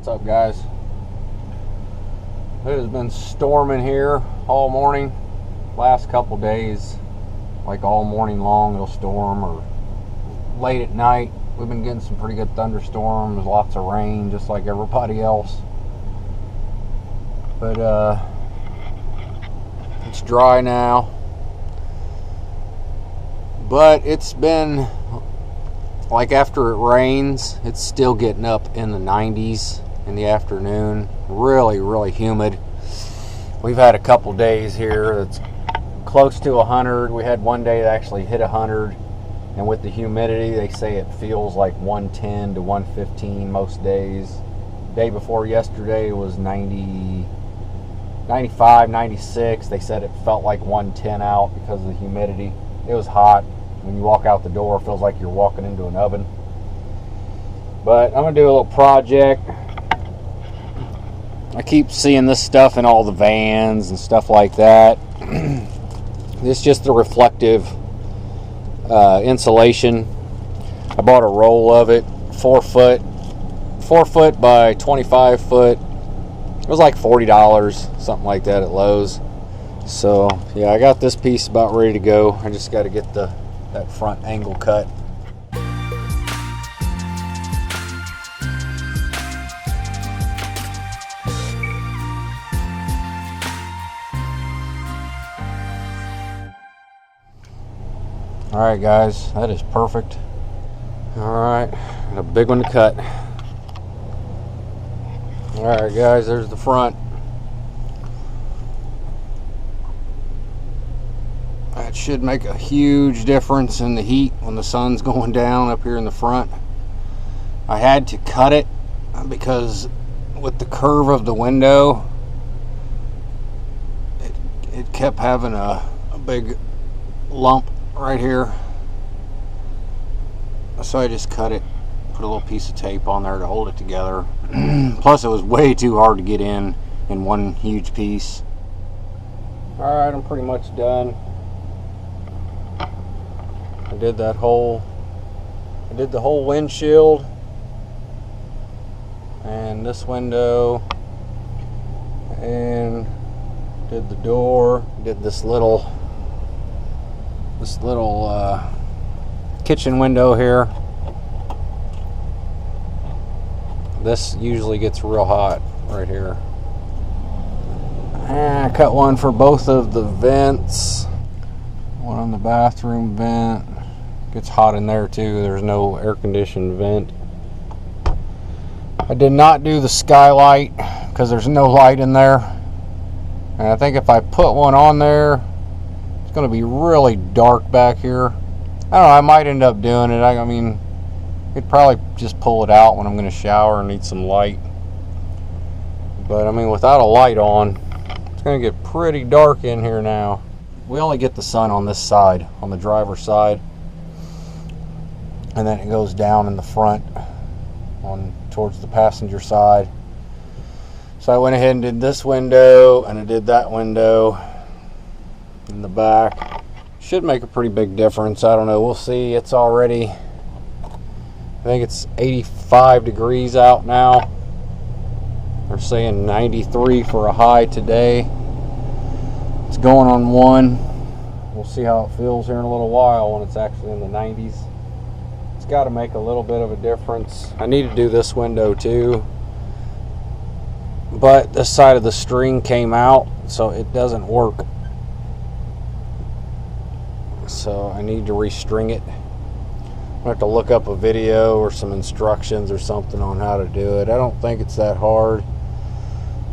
up, guys? It has been storming here all morning. Last couple days, like all morning long, it'll storm, or late at night. We've been getting some pretty good thunderstorms, lots of rain, just like everybody else. But it's dry now. But it's been, like, after it rains, it's still getting up in the 90s in the afternoon. Really, really humid. We've had a couple days here that's close to 100. We had one day that actually hit 100. And with the humidity, they say it feels like 110 to 115 most days. Day before yesterday was 90, 95, 96. They said it felt like 110 out because of the humidity. It was hot. When you walk out the door, it feels like you're walking into an oven. But I'm going to do a little project. I keep seeing this stuff in all the vans and stuff like that. It's just the reflective insulation. I bought a roll of it, 4 foot by 25 foot. It was like $40, something like that at Lowe's. So yeah, I got this piece about ready to go. I just got to get that front angle cut. Alright guys, that is perfect. Alright, a big one to cut. Alright guys, there's the front. That should make a huge difference in the heat when the sun's going down up here in the front. I had to cut it because with the curve of the window, it kept having a big lump right here. So I just cut it, put a little piece of tape on there to hold it together. Plus it was way too hard to get in one huge piece. Alright, I'm pretty much done. I did the whole windshield and this window, and did the door, did this little kitchen window here. This usually gets real hot right here. And I cut one for both of the vents. One on the bathroom vent. Gets hot in there too. There's no air conditioned vent. I did not do the skylight because there's no light in there. And I think if I put one on there, it's going to be really dark back here. I don't know, I might end up doing it. I mean, I'd probably just pull it out when I'm going to shower and need some light. But I mean, without a light on, it's going to get pretty dark in here now. We only get the sun on this side, on the driver's side. And then it goes down in the front towards the passenger side. So I went ahead and did this window, and I did that window in the back. Should make a pretty big difference. I don't know, we'll see. It's already, I think it's 85 degrees out now. They're saying 93 for a high today. It's going on 1. We'll see how it feels here in a little while when it's actually in the 90s. It's got to make a little bit of a difference. I need to do this window too, but this side of the string came out, so it doesn't work. So I need to restring it. I have to look up a video or some instructions or something on how to do it. I don't think it's that hard.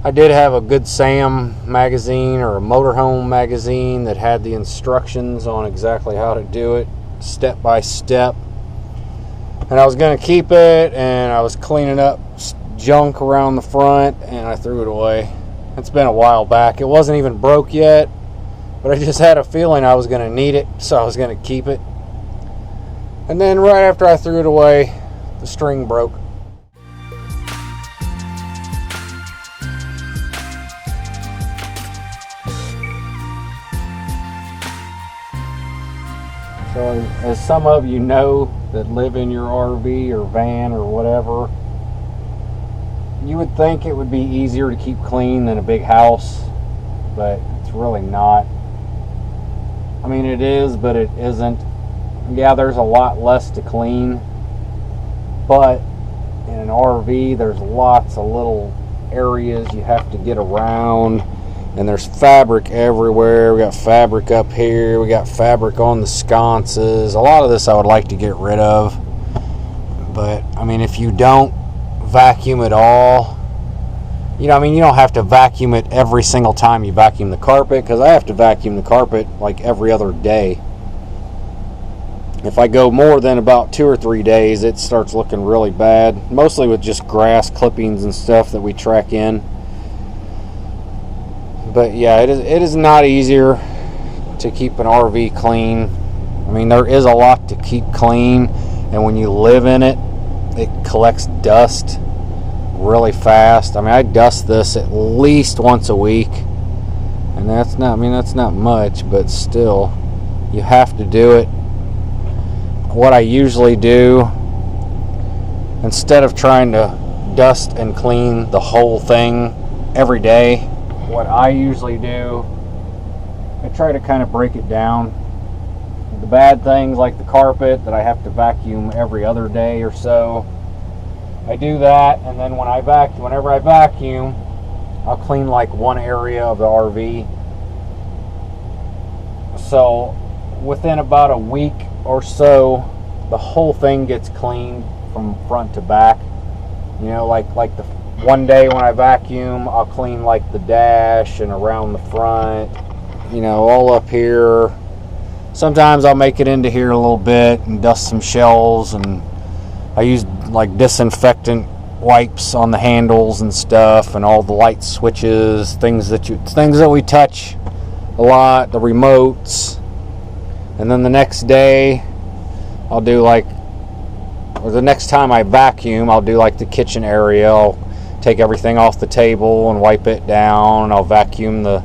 I did have a Good Sam magazine or a motorhome magazine that had the instructions on exactly how to do it step by step. And I was going to keep it, and I was cleaning up junk around the front, and I threw it away. It's been a while back. It wasn't even broke yet, but I just had a feeling I was going to need it, so I was going to keep it. And then right after I threw it away, the string broke. So as some of you know that live in your RV or van or whatever, You would think it would be easier to keep clean than a big house, but it's really not. I mean, it is, but it isn't. Yeah, there's a lot less to clean, but in an RV, there's lots of little areas you have to get around, and there's fabric everywhere. We got fabric up here, we got fabric on the sconces. A lot of this I would like to get rid of, but I mean, if you don't vacuum at all, you know, I mean, you don't have to vacuum it every single time you vacuum the carpet, because I have to vacuum the carpet like every other day. If I go more than about 2 or 3 days, it starts looking really bad, mostly with just grass clippings and stuff that we track in. But yeah, it is not easier to keep an RV clean. I mean, there is a lot to keep clean, and when you live in it, it collects dust really fast. I mean, I dust this at least once a week, and that's not much, but still, you have to do it. What I usually do, instead of trying to dust and clean the whole thing every day, what I usually do, I try to kind of break it down. The bad things like the carpet that I have to vacuum every other day or so, I do that, and then whenever I vacuum, I'll clean like one area of the RV. So within about a week or so, the whole thing gets cleaned from front to back. You know, like the one day when I vacuum, I'll clean like the dash and around the front, you know, all up here. Sometimes I'll make it into here a little bit and dust some shelves, and I use like disinfectant wipes on the handles and stuff, and all the light switches, things that we touch a lot, the remotes. And then the next day, I'll do or the next time I vacuum, I'll do like the kitchen area. I'll take everything off the table and wipe it down. I'll vacuum the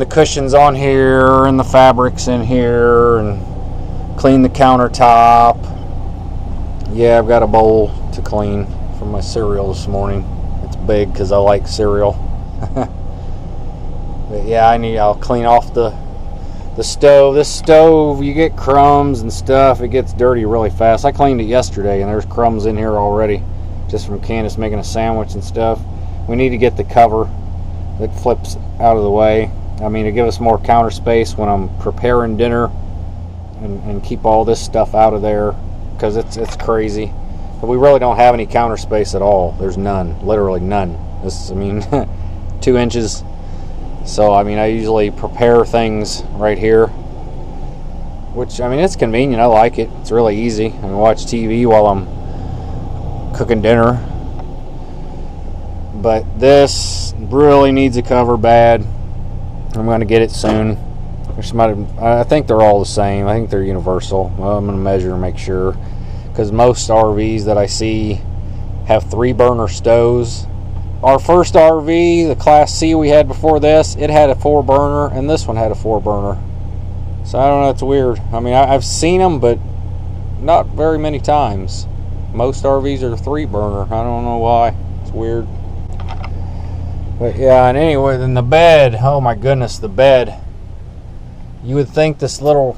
cushions on here and the fabrics in here, and clean the countertop. Yeah, I've got a bowl to clean from my cereal this morning. It's big because I like cereal. But yeah, I'll clean off the stove. This stove, you get crumbs and stuff. It gets dirty really fast. I cleaned it yesterday, and there's crumbs in here already, just from Candace making a sandwich and stuff. We need to get the cover that flips out of the way. I mean, to give us more counter space when I'm preparing dinner, and keep all this stuff out of there, because it's crazy. But we really don't have any counter space at all. There's none, literally none. 2 inches. So I mean, I usually prepare things right here, which, I mean, it's convenient. I like it. It's really easy. I can watch TV while I'm cooking dinner. But this really needs a cover bad. I'm going to get it soon. I think they're all the same. I think they're universal. Well, I'm going to measure and make sure, because most RVs that I see have 3-burner stoves. Our first RV, the Class C we had before this, it had a 4-burner, and this one had a 4-burner. So I don't know, it's weird. I mean, I've seen them, but not very many times. Most RVs are 3-burner. I don't know why. It's weird. But yeah, and anyway, then the bed. Oh my goodness, the bed. You'd think this little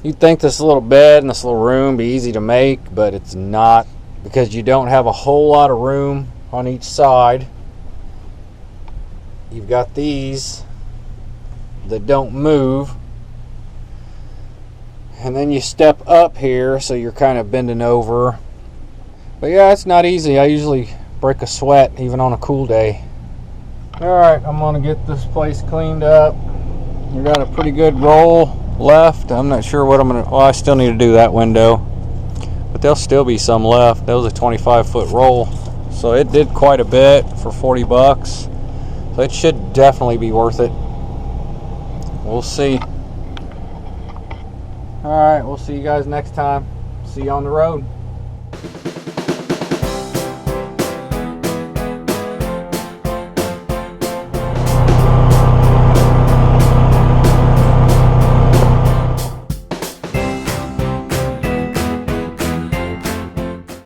bed and this little room be easy to make, but it's not, because you don't have a whole lot of room on each side. You've got these that don't move, and then you step up here, so you're kind of bending over. But yeah, it's not easy. I usually break a sweat even on a cool day. Alright, I'm gonna get this place cleaned up. We got a pretty good roll left. I'm not sure what I still need to do that window, but there'll still be some left. That was a 25-foot roll, so it did quite a bit for $40. So it should definitely be worth it. We'll see. Alright, we'll see you guys next time. See you on the road.